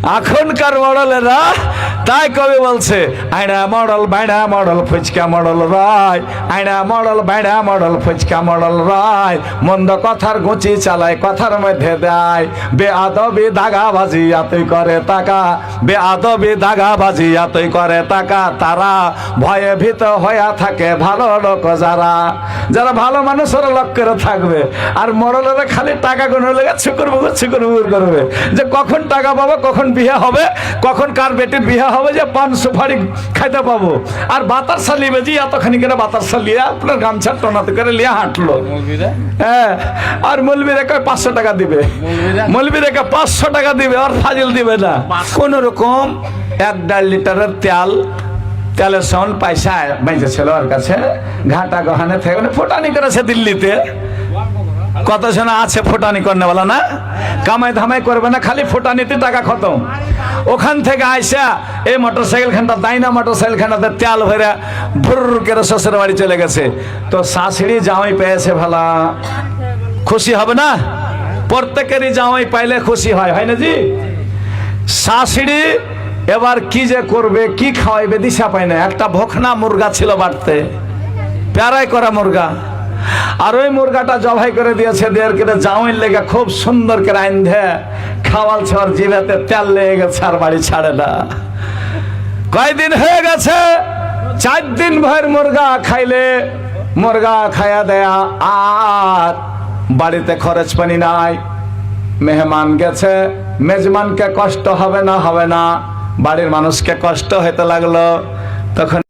এখনকার মডেলেরা তাই কবি বলছে আইনা মডেল বাইনা মডেল ফুচকা মডেল রায়, আইনা মডেল বাইনা মডেল ফুচকা মডেল রায়, মন্দ কথার গুচি চালায় কথার মধ্যে দেয়, বেআদবি দাগাবাজি এতই করে টাকা, বেআদবি দাগাবাজি এতই করে টাকা, তারা ভয়ে ভীত হয়ে থাকে ভালো লোক যারা, যারা ভালো মানুষের লক্ষ্যে থাকবে। আর মডেলেরা খালি টাকা গুনে লেগে ছুকুর বুকুর করবে যে কখন টাকা পাবো, কখন বিয়ে হবে, কখন কার বেটির বিয়ে হবে, যে পান সুপারি খাইতে পাবো। আর বাতার সালিবে যে এতখানি করে বাতার সালিয়ে আপনার গামছা টনাতে করে লিয়ে হাঁটলো। হ্যাঁ, আর মৌলবীরা কয় 500 টাকা দিবে, মৌলবীরা কয় 500 টাকা দিবে, আর ফাজিল দিবে না। কোন রকম 1.5 লিটারের তেলের সন পয়সা বেঁচেছিল ওর কাছে, ঘাটা গহানে থেকে ফোটানি করেছে দিল্লিতে। কত জন আছে ফোটানি করনে বলা না, কামাই ধামাই করবে না, খালি ফোটানিতে টাকা খতম। ওখান থেকে আইসা এই মোটরসাইকেল খানটা দাইনা মোটরসাইকেল খানটাতে তেল ভরে ভুর করে শ্বশুর বাড়ি চলে গেছে। তো শাশুড়ি জামাই পেয়েছে, ভালা খুশি হবে না? প্রত্যেকেরই জামাই পাইলে খুশি হয়, হয় না জি? শাশুড়ি এবার কি যে করবে, কি খাওয়াইবে দিশা পায় না। একটা ভোখনা মুরগা ছিল বাড়তে, প্যারাই করা মুরগা, আর ওই মুরগাটা জবাই করে দিয়েছে দেড় কিলো জামাইয়ের লেগে, খুব সুন্দর করে আইন্ধে খাওয়াল ছোর জিভেতে তেল লেগে গেছে, আর বাড়ি ছাড়ে না। কয়দিন হয়ে গেছে, 4 দিন ভর মুরগা খাইলে, মুরগা খায়া দেয়া, আর বাড়িতে খরচ পানি নাই। মেহমান গেছে, মেজবানকে কষ্ট হবে না, হবে না, বাড়ির মানুষকে কষ্ট হতে লাগলো। তখন